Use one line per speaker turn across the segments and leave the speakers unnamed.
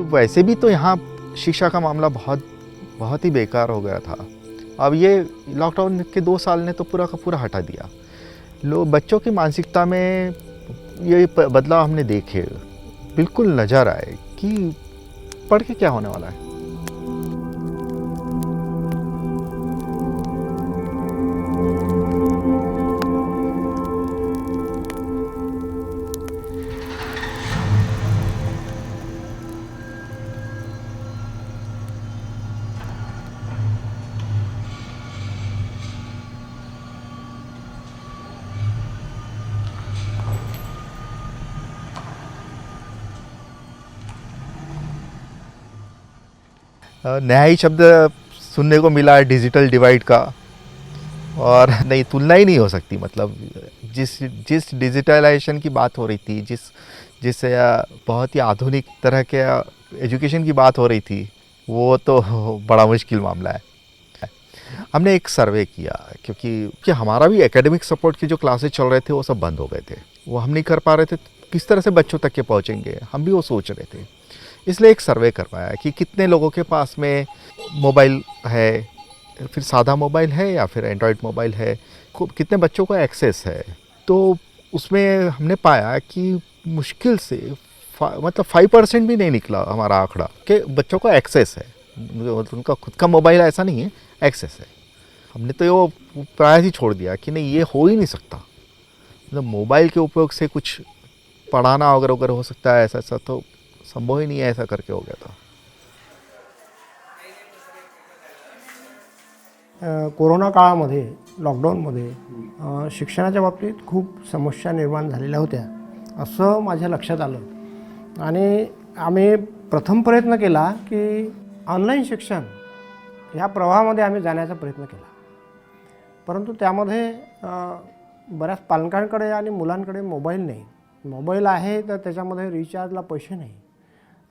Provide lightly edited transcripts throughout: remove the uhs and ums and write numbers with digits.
वैसे भी तो यहाँ शिक्षा का मामला बहुत ही बेकार हो गया था। अब ये लॉकडाउन के 2 साल ने तो पूरा का पूरा हटा दिया। लोग बच्चों की मानसिकता में ये बदलाव हमने देखे, बिल्कुल नज़र आए कि पढ़ के क्या होने वाला है। नया ही शब्द सुनने को मिला है, डिजिटल डिवाइड का। और नहीं, तुलना ही नहीं हो सकती। मतलब जिस डिजिटलाइजेशन की बात हो रही थी, जिस बहुत ही आधुनिक तरह के एजुकेशन की बात हो रही थी, वो तो बड़ा मुश्किल मामला है। हमने एक सर्वे किया क्योंकि हमारा भी एकेडमिक सपोर्ट की जो क्लासेस चल रहे थे वो सब बंद हो गए थे, वो हम नहीं कर पा रहे थे। किस तरह से बच्चों तक के पहुँचेंगे, हम भी वो सोच रहे थे। इसलिए एक सर्वे करवाया कि कितने लोगों के पास में मोबाइल है, फिर सादा मोबाइल है या फिर एंड्रॉयड मोबाइल है, कितने बच्चों को एक्सेस है। तो उसमें हमने पाया कि मुश्किल से मतलब 5% भी नहीं निकला हमारा आंकड़ा कि बच्चों को एक्सेस है, मतलब उनका खुद का मोबाइल ऐसा नहीं है, एक्सेस है। हमने तो वो प्राय ही छोड़ दिया कि नहीं, ये हो ही नहीं सकता। मतलब मोबाइल के उपयोग से कुछ पढ़ाना अगर हो सकता है, ऐसा तो संभव ही नहीं है। ऐसा करके हो गया था।
कोरोना काळामध्ये, लॉकडाऊनमध्ये शिक्षणाच्या बाबतीत खूप समस्या निर्माण झालेल्या होत्या असं माझ्या लक्षात आलं। आणि आम्ही प्रथम प्रयत्न केला की ऑनलाईन शिक्षण ह्या प्रवाहामध्ये आम्ही जाण्याचा प्रयत्न केला, परंतु त्यामध्ये बऱ्याच पालकांकडे आणि मुलांकडे मोबाईल नाही। मोबाईल आहे तर त्याच्यामध्ये रिचार्जला पैसे नाही,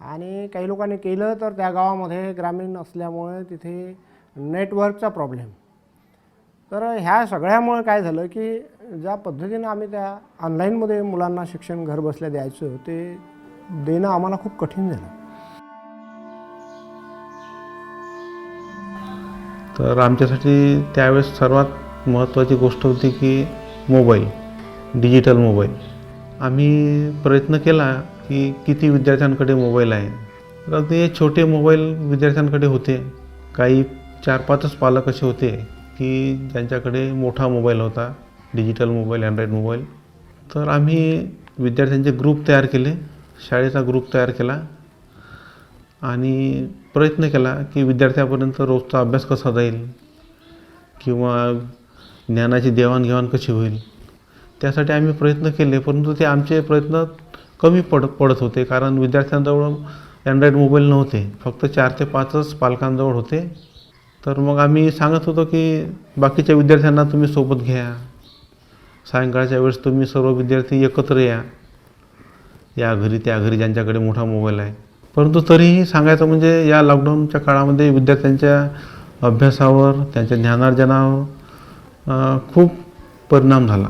आणि काही लोकांनी केलं तर त्या गावामध्ये ग्रामीण असल्यामुळे तिथे नेटवर्कचा प्रॉब्लेम। तर ह्या सगळ्यामुळे काय झालं की ज्या पद्धतीने आम्ही त्या ऑनलाईनमध्ये मुलांना शिक्षण घर बसल्या द्यायचं ते देणं आम्हाला खूप कठीण झालं।
तर आमच्यासाठी त्यावेळेस सर्वात महत्त्वाची गोष्ट होती की मोबाईल, डिजिटल मोबाईल। आम्ही प्रयत्न केला की किती विद्यार्थ्यांकडे मोबाईल आहे, तर ते छोटे मोबाईल विद्यार्थ्यांकडे होते। काही 4-5च पालक असे होते की ज्यांच्याकडे मोठा मोबाईल होता, डिजिटल मोबाईल, अँड्रॉइड मोबाईल। तर आम्ही विद्यार्थ्यांचे ग्रुप तयार केले, शाळेचा ग्रुप तयार केला आणि प्रयत्न केला की विद्यार्थ्यापर्यंत रोजचा अभ्यास कसा जाईल किंवा ज्ञानाची देवाणघेवाण कशी होईल, त्यासाठी आम्ही प्रयत्न केले। परंतु ते आमचे प्रयत्न कमी पडत होते, कारण विद्यार्थ्यांजवळ अँड्रॉइड मोबाईल नव्हते, फक्त 4 ते 5च पालकांजवळ होते। तर मग आम्ही सांगत होतो की बाकीच्या विद्यार्थ्यांना तुम्ही सोबत घ्या, सायंकाळच्या वेळेस तुम्ही सर्व विद्यार्थी एकत्र या घरी त्या घरी ज्यांच्याकडे मोठा मोबाईल आहे। परंतु तरीही सांगायचं म्हणजे या लॉकडाऊनच्या काळामध्ये विद्यार्थ्यांच्या अभ्यासावर, त्यांच्या ज्ञानार्जनावर खूप परिणाम झाला।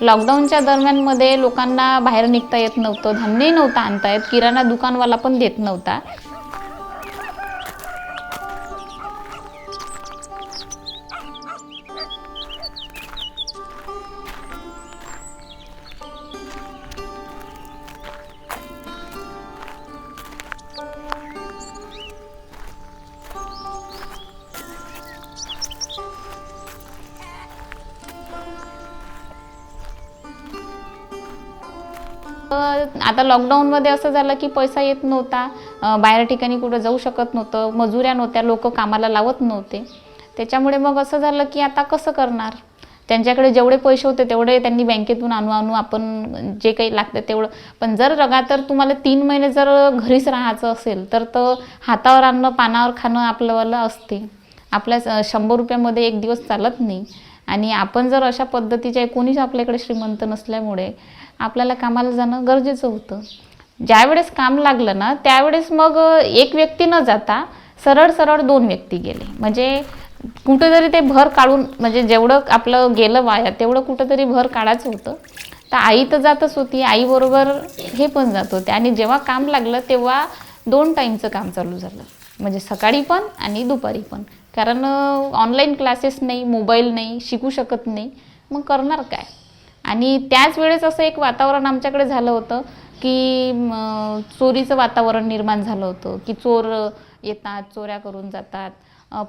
लॉकडाऊनच्या दरम्यानमध्ये लोकांना बाहेर निघता येत नव्हतं, धान्यही नव्हतं आणता येत, किराणा दुकानवाला पण देत नव्हता। आता लॉकडाऊनमध्ये असं झालं की पैसा येत नव्हता, बाहेर ठिकाणी कुठं जाऊ शकत नव्हतं, मजुऱ्या नव्हत्या, लोक कामाला लावत नव्हते। त्याच्यामुळे मग असं झालं की आता कसं करणार। त्यांच्याकडे जेवढे पैसे होते तेवढे त्यांनी बँकेतून आणू आपण जे काही लागतं तेवढं। पण जर लगातार तुम्हाला 3 महिने जर घरीच राहायचं असेल तर हातावर आणणं, पानावर खाणं आपल्याला असते। आपल्या 100 रुपयामध्ये एक दिवस चालत नाही। आणि आपण जर अशा पद्धतीचे, कोणीच आपल्याकडे श्रीमंत नसल्यामुळे आपल्याला कामाला जाणं गरजेचं होतं। ज्यावेळेस काम लागलं ना त्यावेळेस मग एक व्यक्ती न जाता सरळ 2 व्यक्ती गेले। म्हणजे कुठंतरी ते भर काढून म्हणजे जेवढं आपलं गेलं वाया तेवढं कुठंतरी भर काढायचं होतं. तर आई तर जातच होती, आईबरोबर हे पण जात होते. आणि जेव्हा काम लागलं तेव्हा 2 टाईमचं काम चालू झालं, म्हणजे सकाळी पण आणि दुपारी पण. कारण ऑनलाईन क्लासेस नाही, मोबाईल नाही, शिकू शकत नाही, मग करणार काय. आणि त्याच वेळेस असं एक वातावरण आमच्याकडे झालं होतं की चोरीचं वातावरण निर्माण झालं होतं की चोर येतात, चोऱ्या करून जातात.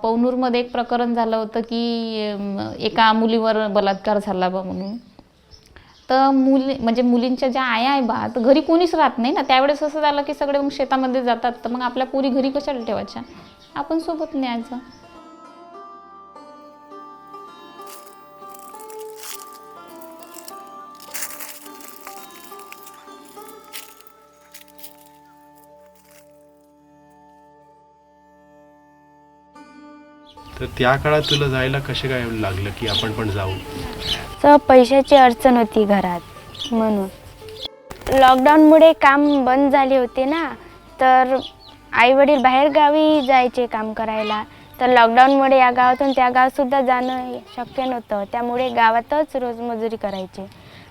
पवनूरमध्ये एक प्रकरण झालं होतं की एका मुलीवर बलात्कार झाला बा म्हणून. तर म्हणजे मुलींच्या ज्या आया आहे बा, तर घरी कोणीच राहत नाही ना. त्यावेळेस असं झालं की सगळे मग शेतामध्ये जातात, तर मग आपल्या पोरी घरी कशाला ठेवायच्या, आपण सोबत न्यायचं.
तर त्या काळात तुला जायला कसे काय लागलं की आपण पण जाऊ?
तर पैशाची अडचण होती घरात म्हणून. लॉकडाऊनमुळे काम बंद झाले होते ना, तर आईवडील बाहेरगावी जायचे काम करायला. तर लॉकडाऊनमुळे या गावातून त्या गावातसुद्धा जाणं शक्य नव्हतं, त्यामुळे गावातच रोज मजुरी करायचे.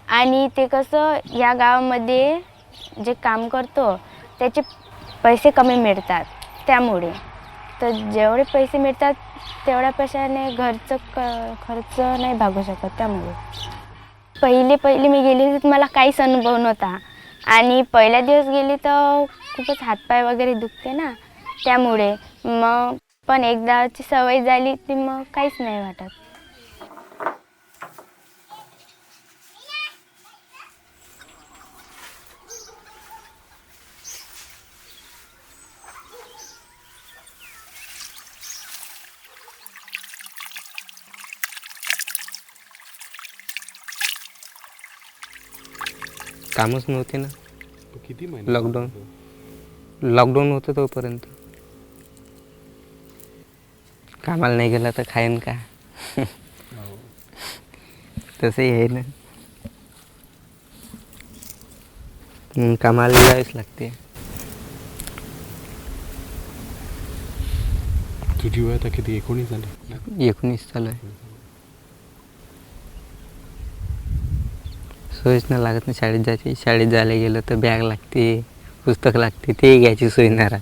आणि ते कसं या गावामध्ये जे काम करतो त्याचे पैसे कमी मिळतात, त्यामुळे तर जेवढे पैसे मिळतात तेवढ्या पैशाने घरचं खर्च नाही भागू शकत. त्यामुळे पहिले मी गेली तर मला काहीच अनुभव नव्हता. आणि पहिल्या दिवस गेली तर खूपच हातपाय वगैरे दुखते ना, त्यामुळे मग पण एकदाची सवय झाली ती मग काहीच नाही वाटत.
कामच नव्हते ना,
किती महिने?
लॉकडाऊन होतं तोपर्यंत. कामाला नाही गेला तर खाईन का? तसंही आहे ना, कामाला जावेच लागते.
तुझी वय आता किती? 19 झाली?
19 चालू आहे. सोयच नाही लागत ना शाळेत जायची. शाळेत जायला गेलं तर बॅग लागते, पुस्तक लागते, ते घ्यायची सोय नाही राहत.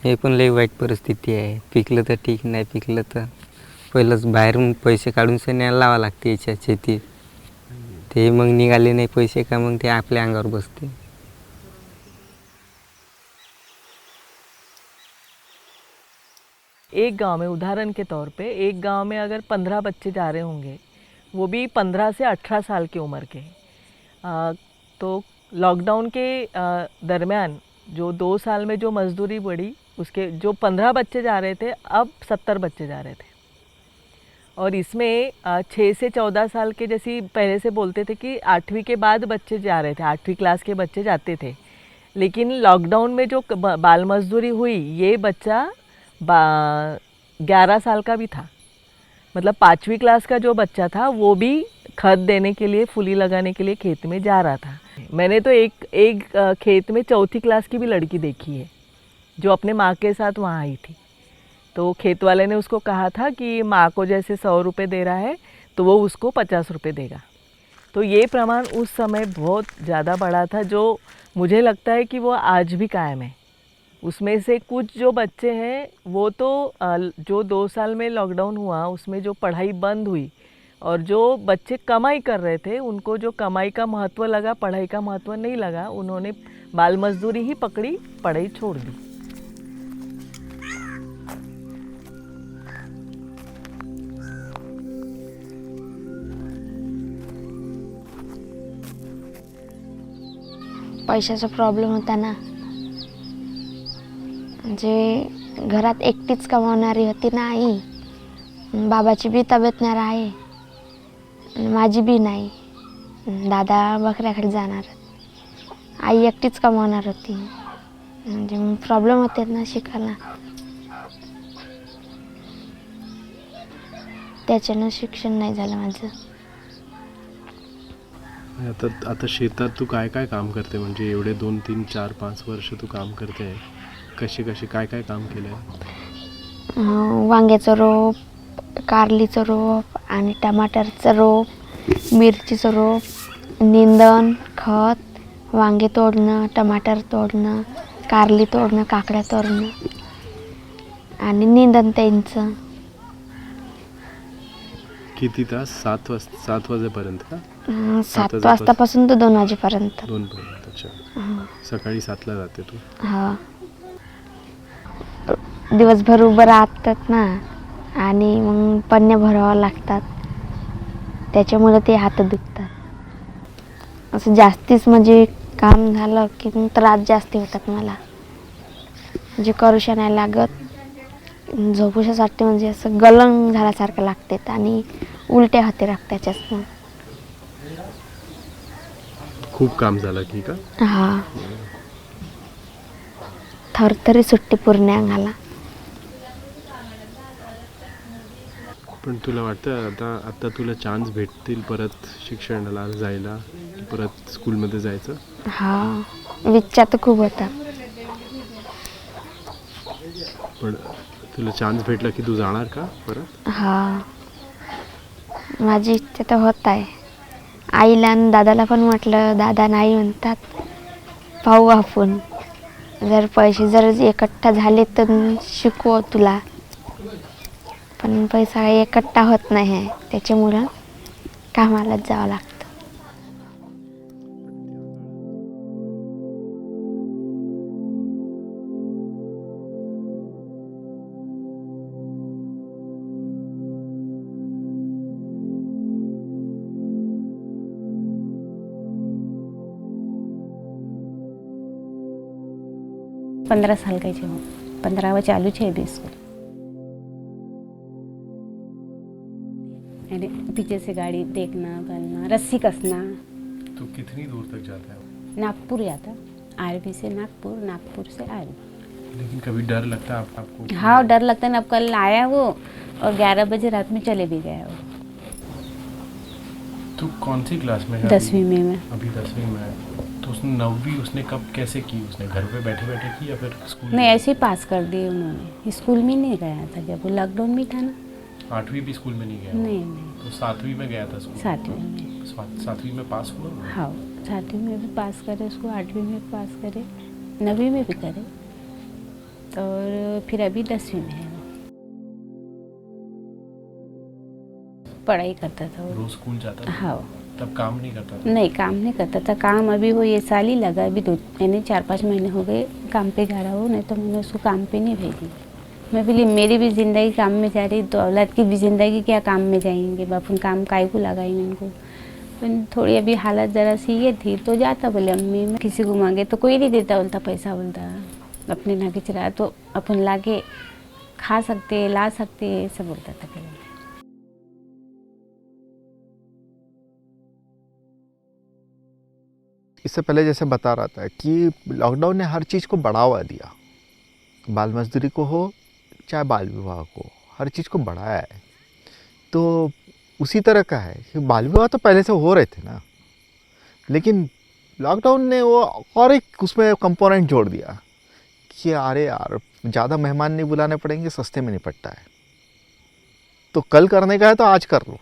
हे पण लई वाईट परिस्थिती आहे. पिकलं तर ठीक, नाही पिकलं तर पहिलंच बाहेरून पैसे काढून न्यायला लावा लागते याच्या शेतीत. ते मग निघाले नाही पैसे का मग ते आपल्या अंगावर बसते.
एक गांव में उदाहरण के तौर पे एक गांव में अगर 15 बच्चे जा रहे होंगे, वो भी 15 से 18 साल की उम्र के, तो लॉकडाउन के दरमियान जो 2 साल में जो मजदूरी बढ़ी, उसके जो 15 बच्चे जा रहे थे अब 70 बच्चे जा रहे थे. और इसमें 6 से 14 साल के, जैसे पहले से बोलते थे कि 8वीं के बाद बच्चे जा रहे थे, 8वीं क्लास के बच्चे जाते थे. लेकिन लॉकडाउन में जो बाल मजदूरी हुई, ये बच्चा 11 साल का भी था. मतलब 5वीं क्लास का जो बच्चा था वो भी खाद देने के लिए, फुली लगाने के लिए खेत में जा रहा था. मैंने तो एक खेत में 4थी क्लास की भी लड़की देखी है जो अपने माँ के साथ वहाँ आई थी. तो खेत वाले ने उसको कहा था कि माँ को जैसे 100 रुपये दे रहा है तो वो उसको 50 रुपये देगा. तो ये प्रमाण उस समय बहुत ज़्यादा बढ़ा था, जो मुझे लगता है कि वो आज भी कायम है. उसमें से कुछ जो बच्चे हैं वो तो जो 2 साल में लॉकडाउन हुआ उसमें जो पढ़ाई बंद हुई, और जो बच्चे कमाई कर रहे थे उनको जो कमाई का महत्व लगा, पढ़ाई का महत्व नहीं लगा, उन्होंने बाल मजदूरी ही पकड़ी, पढ़ाई छोड़ दी.
पैशाचा प्रॉब्लेम होता ना, म्हणजे घरात एकटीच कमावणारी होती ना आई. बाबाची बी तब्येत नाही आहे, माझी बी नाही. दादा बकऱ्याकडे जाणार, आई एकटीच कमावणार होती. म्हणजे मग प्रॉब्लेम होते ना शिकायला, त्याच्यानं शिक्षण नाही झालं माझं.
आता शेतात तू काय काय काम करते? म्हणजे एवढे 2, 3, 4, 5 वर्ष तू काम करते, कशी काय काम केलंय?
वांग्याचं रोप, कारलीचं रोप आणि टमाटरचं रोप, मिरचीचं रोप, निंदण, खत, वांगे तोडणं, टमाटर तोडणं, कारली तोडणं, काकड्या तोडणं आणि निंदण त्यांचं.
किती तास? 7 वाजेपर्यंत का?
7 वाजतापासून तर 2 वाजेपर्यंत.
2 पर्यंत. अच्छा. सकाळी 7ला जाते तू?
हा. दिवसभर उभं राहतात ना आणि मग पन्न्या भरावं लागतात, त्याच्यामुळे ते हात दुखतात. असं जास्तीच म्हणजे काम झालं की मग त्रास जास्ती होतात मला, म्हणजे करूशा नाही लागत. झोपूशासाठी म्हणजे असं गलंग झाल्यासारखं लागते आणि उलट्या हाती लागतात त्याच्यात.
खूप काम झालं की का?
हा. थरथरी सुट्टी पूर्ण अंगाला.
पण तुला वाटतं आता तुला चान्स भेटतील परत शिक्षणाला जायला, परत स्कूलमध्ये जायचं?
हा, विचार तर खूप होता.
पण तुला चान्स भेटला की तू जाणार का परत?
हा, माझी इच्छा तर होत आहे. आईला आणि दादाला पण म्हटलं, दादा नाही म्हणतात, पाहू आपण, जर पैसे जर एकट्ठा झाले तर शिकवू तुला. पण पैसा एकट्ठा होत नाही आहे, त्याच्यामुळं कामालाच जावं लागतं.
पंद्रह साल के जो 15वां चालू है अभी स्कूल. अरे पीछे से गाड़ी देखना, करना, रस्सी कसना.
तो कितनी दूर तक जाता है?
नागपुर जाता, आरबी से नागपुर, नागपुर से आरबी.
लेकिन कभी डर लगता है आपको?
हाँ, डर लगता है ना. अब कल आया वो और 11 बजे रात में चले भी गया वो.
तू कौन सी क्लास में है?
10वीं में मैं.
अभी 10वीं में है. तो उसने 9वीं उसने कब कैसे की? उसने घर पे बैठे बैठे की या फिर स्कूल?
नहीं, ऐसे ही पास कर दिए उन्होंने. स्कूल में नहीं गया था जब वो लॉकडाउन में था ना.
8वीं भी स्कूल में नहीं गया?
नहीं.
तो 7वीं में गया था स्कूल?
7वीं में.
7वीं में पास हुआ?
हाँ, 7वीं में भी पास करे उसको, 8वीं में भी पास करे, 9वीं में भी करे, और फिर अभी 10वीं में है. पढ़ाई करता था वो.
रोज स्कूल जाता था?
हाँ.
तब काम नहीं करता था?
नहीं, काम नहीं करता था. काम अभी वो ये साल ही लगा, अभी यानी 4-5 महीने हो गए काम पे जा रहा हूँ. नहीं तो मैंने उसको काम पे नहीं भेजी. मैं बोली मेरी भी ज़िंदगी काम में जा रही, तो औलाद की भी ज़िंदगी क्या काम में जाएंगे, बापन काम काय को लगाएंगे उनको. पण थोड़ी अभी हालत ज़रा सी ये थी तो जाता. बोले अम्मी मैं किसी को मांगे तो कोई नहीं देता, बोलता पैसा, बोलता अपने ना के चला तो अपन ला के खा सकते, ला सकते, ऐसा बोलता था पहले.
इससे पहले जैसे बता रहा था कि लॉकडाउन ने हर चीज़ को बढ़ावा दिया, बाल मजदूरी को हो चाहे बाल विवाह को, हर चीज़ को बढ़ाया है. तो उसी तरह का है कि बाल विवाह तो पहले से हो रहे थे ना, लेकिन लॉकडाउन ने वो और एक उसमें कंपोनेंट जोड़ दिया कि अरे यार ज़्यादा मेहमान नहीं बुलाने पड़ेंगे, सस्ते में निपटता है. तो कल करने का है तो आज कर लो.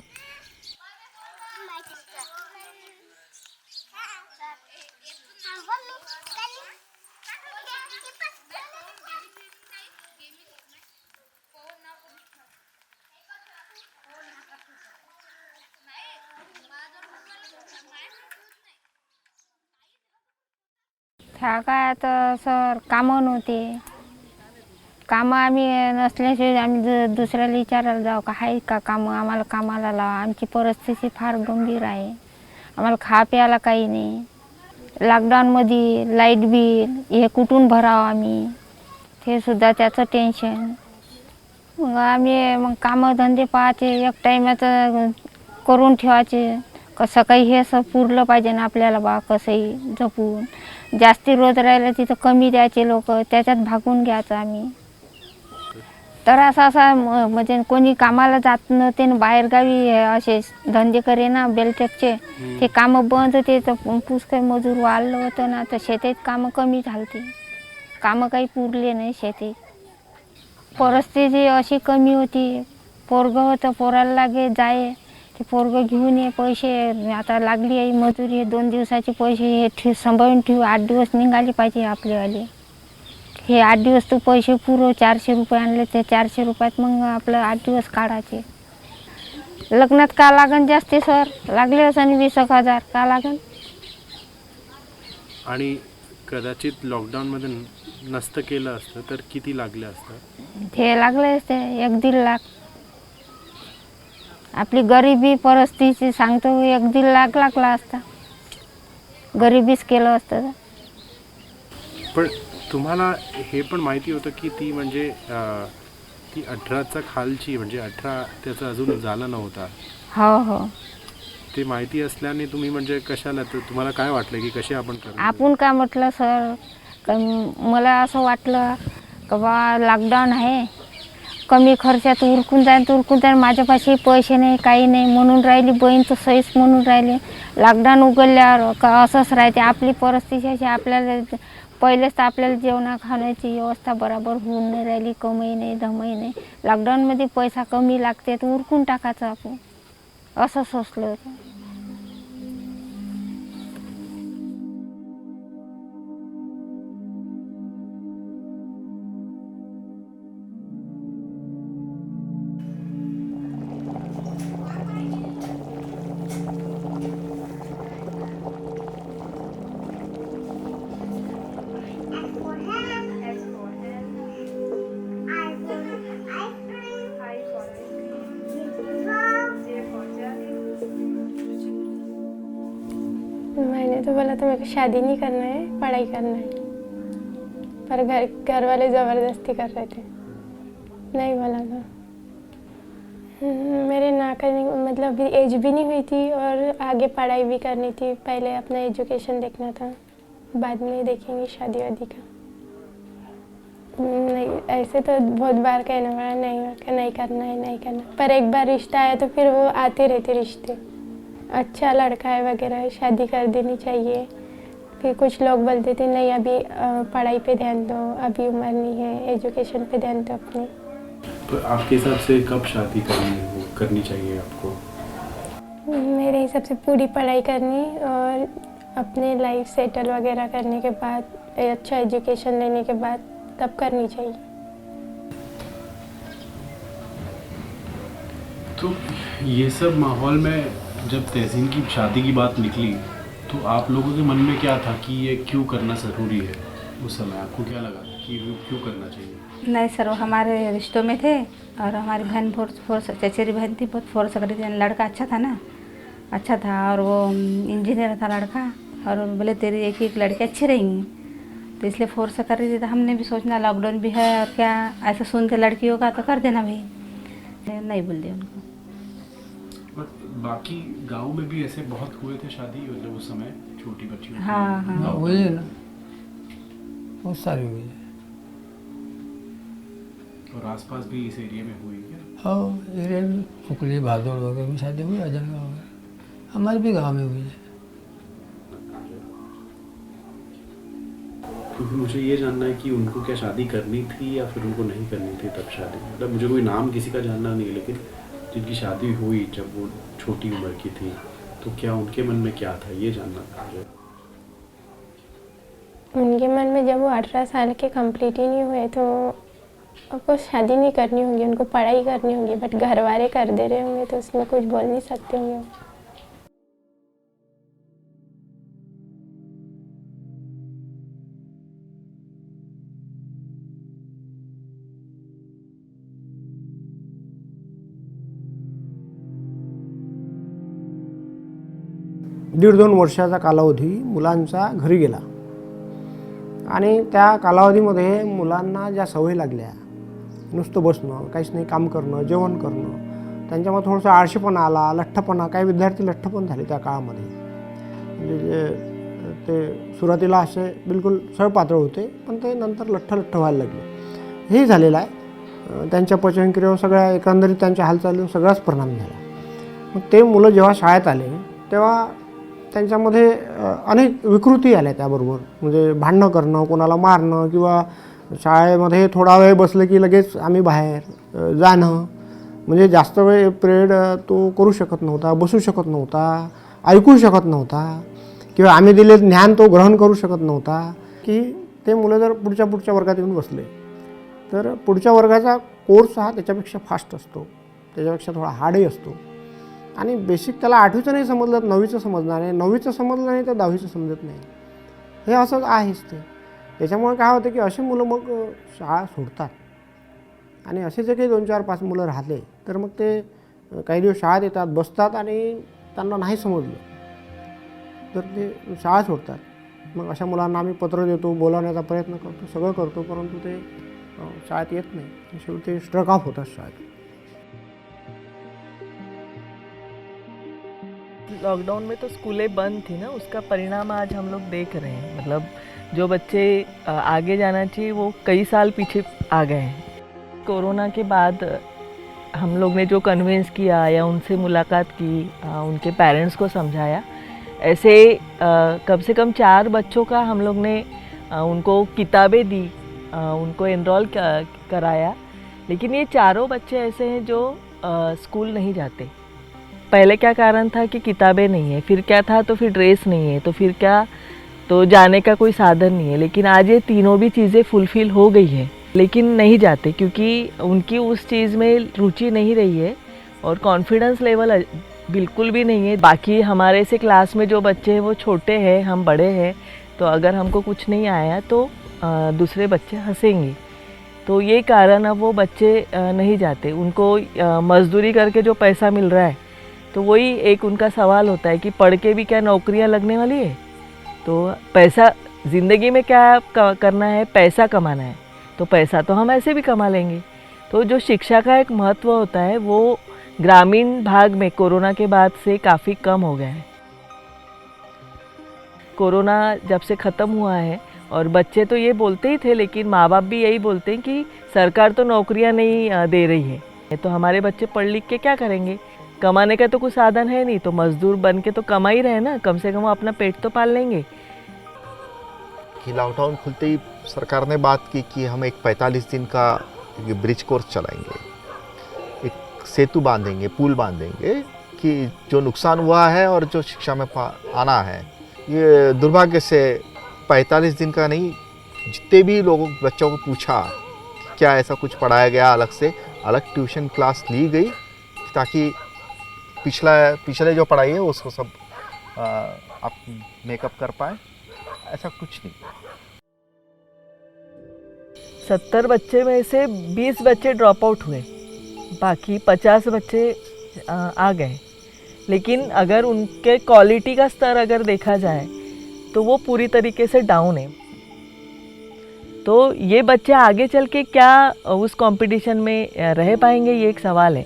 ह्या काळात सर कामं नव्हते. कामं आम्ही नसल्याशिवाय आम्ही दुसऱ्याला विचारायला जाऊ का आहे का कामं, आम्हाला कामाला लावा. आमची परिस्थिती फार गंभीर आहे, आम्हाला खा प्यायला काही नाही. लॉकडाऊनमध्ये लाईट बिल हे कुठून भरावं आम्ही, ते सुद्धा त्याचं टेन्शन. मग आम्ही कामं धंदे पाहायचे, एक टाईमाचं करून ठेवायचे. कसं काही हे असं पुरलं पाहिजे ना आपल्याला बा, कसंही जपून. जास्ती रोज राहिलं तिथं कमी द्यायचे लोक, त्याच्यात भागून घ्यायचं आम्ही. तर असा म्हणजे कोणी कामाला जात नव्हते ना, बाहेरगावी असे धंदे करे ना बेलटेकचे, ते कामं बंद होते. तर पुष्कळ मजूर वाढलं होतं ना, तर शेतीत कामं कमी झालती, कामं काही पुरले नाही शेतीत. परिस्थिती अशी कमी होती. पोरगं होतं, पोराला लागे जाय, ते पोरगं घेऊन ये पैसे, आता लागली आहे मजुरी, 2 दिवसाचे पैसे हे सांभाळून ठेवू, 8 दिवस निघाले पाहिजे आपलेवाले. हे 8 दिवस तू पैसे पुरव, 400 रुपये आणले, ते 400 रुपयात मग आपलं 8 दिवस काढायचे. लग्नात का लागन जास्ती सर, लागले असं 20,000 का लागन.
आणि कदाचित लॉकडाऊनमध्ये नसतं केलं असतं तर किती लागलं असतं?
ते लागले असते 1-1.5 लाख. आपली गरिबी परिस्थिती सांगतो, 1-1.5 लाख लागला असता. गरिबीच केलं असतं तर.
पण तुम्हाला हे पण माहिती होतं की ती म्हणजे ती 18चा खालची म्हणजे 18 त्याचा अजून झाला नव्हता.
हो हो.
ते माहिती असल्याने तुम्ही म्हणजे कशाला, तर तुम्हाला काय वाटलं की कसे आपण करू?
आपण काय म्हटलं सर, मला असं वाटलं का बा लॉकडाऊन आहे, कमी खर्चात उरकून जाईन, माझ्यापाशी पैसे नाही, काही नाही म्हणून राहिली बहीण, तर सहीच म्हणून राहिली. लॉकडाऊन उघडल्यावर का असंच राहते, आपली परिस्थिती अशी, आपल्याला पहिलेच तर आपल्याला जेवणा खाण्याची व्यवस्था बरोबर होऊन नाही राहिली, कमाई नाही धमाई नाही. लॉकडाऊनमध्ये पैसा कमी लागते तर उरकून टाकायचं आपण, असं सोचलं होतं.
मैंने तो बोला था मेरे को शादी नहीं करना है, पढ़ाई करना है, पर घर वाले ज़बरदस्ती कर रहे थे, नहीं बोला था। मेरे ना करने मतलब अभी एज भी नहीं हुई थी और आगे पढ़ाई भी करनी थी, पहले अपना एजुकेशन देखना था, बाद में देखेंगे शादी वादी का। नहीं, ऐसे तो बहुत बार कहना पड़ा नहीं करना है, नहीं करना, पर एक बार रिश्ता आया तो फिर वो आते रहते रिश्ते, अच्छा लड़का है वगैरह, शादी कर देनी चाहिए। फिर कुछ लोग बोलते थे नहीं अभी पढ़ाई पे ध्यान दो, अभी उम्र नहीं है, एजुकेशन पे ध्यान दो अपने।
तो आपके हिसाब से कब शादी करनी चाहिए आपको?
मेरे हिसाब से पूरी पढ़ाई करनी और अपने लाइफ सेटल वगैरह करने के बाद, अच्छा एजुकेशन लेने के बाद तब करनी चाहिए।
तो ये सब माहौल में जब तहसीन की शादी की बात निकली तो आप लोगों के मन में क्या था कि ये क्यों करना ज़रूरी है? उस समय आपको क्या लगा कि ये क्यों करना चाहिए?
नहीं सर, वो हमारे रिश्तों में थे और हमारी बहन फोर्स चचेरी बहन थी, बहुत फोर्स कर रही थी। लड़का अच्छा था ना, अच्छा था और वो इंजीनियर था लड़का, और बोले तेरी एक लड़की अच्छी रहेंगी, तो इसलिए फोर्स कर रही थी। तो हमने भी सोचना लॉकडाउन भी है और क्या ऐसा सुनते लड़कियों का तो कर देना भाई, नहीं बोल दिया उनको।
बाकी गांव में भी ऐसे बहुत हुए थे शादी मतलब उस समय छोटी बच्ची?
हाँ हाँ
हुई है ना, बहुत सारी हुई है।
और आसपास भी इस एरिया में हुई क्या?
हाँ, एरिया में फुकली भादौड़ वगैरह में शादी हुई, अजनगांव वगैरह, हमारे भी गाँव में हुई है।
क्योंकि मुझे ये जानना है कि उनको क्या शादी करनी थी या फिर उनको नहीं करनी थी तब शादी, मतलब मुझे कोई नाम किसी का जानना नहीं है, लेकिन जिनकी शादी हुई जब वो छोटी उम्र की थी तो क्या उनके मन में क्या था ये जानना था मुझे।
उनके मन में जब वो 18 साल के कंप्लीट ही नहीं हुए तो उनको शादी नहीं करनी होगी, उनको पढ़ाई करनी होगी, बट घर वाले कर दे रहे होंगे तो उसमें कुछ बोल नहीं सकते होंगे।
दीड 2 वर्षाचा कालावधी मुलांचा घरी गेला आणि त्या कालावधीमध्ये मुलांना ज्या सवयी लागल्या, नुसतं बसणं, काहीच नाही काम करणं, जेवण करणं, त्यांच्यामध्ये थोडंसं आळशीपणा आला, लठ्ठपणा, काही विद्यार्थी लठ्ठ पण झाले त्या काळामध्ये. म्हणजे ते सुरुवातीला असे बिलकुल सळपातळ होते, पण ते नंतर लठ्ठ व्हायला लागले. हेही झालेलं आहे. त्यांच्या पचनक्रियेवर सगळ्या एकंदरीत त्यांच्या हालचालीवर सगळाच परिणाम झाला. मग ते मुलं जेव्हा शाळेत आले तेव्हा त्यांच्यामध्ये अनेक विकृती आल्या त्याबरोबर, म्हणजे भांडणं करणं, कोणाला मारणं किंवा शाळेमध्ये थोडा वेळ बसलं की लगेच आम्ही बाहेर जाणं, म्हणजे जास्त वेळ पिरियड तो करू शकत नव्हता, बसू शकत नव्हता, ऐकू शकत नव्हता, किंवा आम्ही दिले ज्ञान तो ग्रहण करू शकत नव्हता. की ते मुलं जर पुढच्या वर्गात येऊन बसले तर पुढच्या वर्गाचा कोर्स हा त्याच्यापेक्षा फास्ट असतो, त्याच्यापेक्षा थोडा हार्डही असतो. आणि बेसिक त्याला 8वीचं नाही समजलं तर 9वीचं समजणार आहे, 9वीचं समजलं नाही तर 10वीचं समजत नाही. हे असंच आहेच ते. त्याच्यामुळे काय होतं की अशी मुलं मग शाळा सोडतात. आणि असे जे काही 2, 4, 5 मुलं राहिले तर मग ते काही दिवस शाळेत येतात, बसतात आणि त्यांना नाही समजलं तर ते शाळा सोडतात. मग अशा मुलांना आम्ही पत्र देतो, बोलावण्याचा प्रयत्न करतो, सगळं करतो, परंतु ते शाळेत येत नाही. शेवटी ते स्ट्रक ऑफ होतात शाळेत.
लॉकडाउन में तो स्कूलें बंद थी ना, उसका परिणाम आज हम लोग देख रहे हैं. मतलब जो बच्चे आगे जाना चाहिए वो कई साल पीछे आ गए हैं. कोरोना के बाद हम लोग ने जो कन्विंस किया या उनसे मुलाकात की, उनके पेरेंट्स को समझाया, ऐसे कम से कम 4 बच्चों का हम लोग ने उनको किताबें दी, उनको एनरोल कराया. लेकिन ये चारों बच्चे ऐसे हैं जो स्कूल नहीं जाते. पहले क्या कारण था कि किताबें नहीं है, फिर क्या था तो फिर ड्रेस नहीं है, तो फिर क्या तो जाने का कोई साधन नहीं है. लेकिन आज ये तीनों भी चीज़ें फुलफ़िल हो गई है, लेकिन नहीं जाते क्योंकि उनकी उस चीज़ में रुचि नहीं रही है और कॉन्फिडेंस लेवल बिल्कुल भी नहीं है. बाकी हमारे से क्लास में जो बच्चे हैं वो छोटे हैं, हम बड़े हैं, तो अगर हमको कुछ नहीं आया तो दूसरे बच्चे हंसेंगे. तो ये कारण अब वो बच्चे नहीं जाते. उनको मजदूरी करके जो पैसा मिल रहा है तो वही एक उनका सवाल होता है कि पढ़ के भी क्या नौकरियां लगने वाली है. तो पैसा ज़िंदगी में क्या करना है, पैसा कमाना है, तो पैसा तो हम ऐसे भी कमा लेंगे. तो जो शिक्षा का एक महत्व होता है वो ग्रामीण भाग में कोरोना के बाद से काफ़ी कम हो गया है. कोरोना जब से ख़त्म हुआ है और बच्चे तो ये बोलते ही थे, लेकिन माँ बाप भी यही बोलते हैं कि सरकार तो नौकरियां नहीं दे रही है, तो हमारे बच्चे पढ़ लिख के क्या करेंगे, कमाने का तो कुछ साधन है नहीं, तो मजदूर बन के तो कमा ही रहे ना, कम से कम वो अपना पेट तो पाल लेंगे.
कि लॉकडाउन खुलते ही सरकार ने बात की कि हम एक 45 दिन का ब्रिज कोर्स चलाएंगे, एक सेतु बांधेंगे, पुल बांधेंगे कि जो नुकसान हुआ है और जो शिक्षा में आना है. ये दुर्भाग्य से 45 दिन का नहीं, जितने भी लोगों बच्चों को पूछा क्या ऐसा कुछ पढ़ाया गया, अलग से अलग ट्यूशन क्लास ली गई ताकि पिछले जो पढ़ाई है उसको सब आप मेकअप कर पाए. ऐसा कुछ नहीं.
70 बच्चे में से 20 बच्चे ड्रॉप आउट हुए, बाकी 50 बच्चे आ गए. लेकिन अगर उनके क्वालिटी का स्तर अगर देखा जाए तो वो पूरी तरीके से डाउन है. तो ये बच्चे आगे चल के क्या उस कंपटीशन में रह पाएंगे, ये एक सवाल है.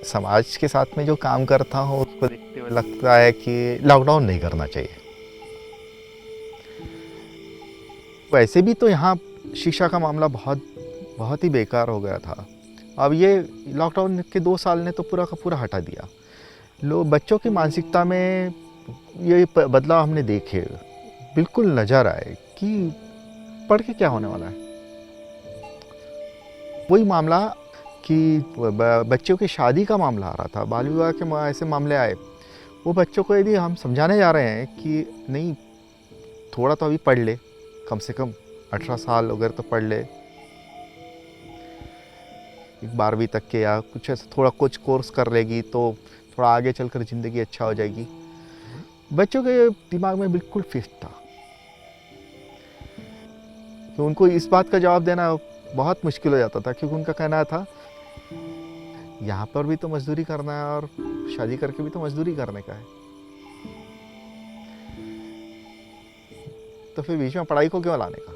समाज के साथ में जो काम करता हूँ उसको देखते हुए लगता है कि लॉकडाउन नहीं करना चाहिए. वैसे भी तो यहाँ शिक्षा का मामला बहुत ही बेकार हो गया था. अब ये लॉकडाउन के 2 साल ने तो पूरा का पूरा हटा दिया. बच्चों की मानसिकता में ये बदलाव हमने देखे, बिल्कुल नज़र आए कि पढ़ के क्या होने वाला है. वही मामला कि बच्चों की शादी का मामला आ रहा था, बाल विवाह के ऐसे मामले आए. वो बच्चों को यदि हम समझाने जा रहे हैं कि नहीं थोड़ा तो अभी पढ़ ले, कम से कम 18 साल अगर तो पढ़ ले, 12वीं तक के या कुछ ऐसा थोड़ा कुछ कोर्स कर लेगी तो थोड़ा आगे चलकर ज़िंदगी अच्छा हो जाएगी. बच्चों के दिमाग में बिल्कुल फिक्स था. तो उनको इस बात का जवाब देना बहुत मुश्किल हो जाता था क्योंकि उनका कहना था यहाँ पर भी तो मजदूरी करना है और शादी करके भी तो मजदूरी करने का है, तो फिर बीच में पढ़ाई को क्यों लाने का.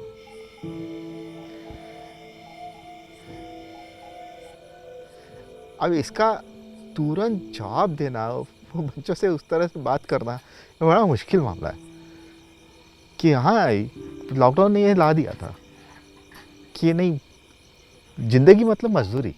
अब इसका तुरंत जवाब देना, वो बच्चों से उस तरह से बात करना बड़ा मुश्किल मामला है. कि हाँ लॉकडाउन ने ये ला दिया था कि नहीं ज़िंदगी मतलब मजदूरी.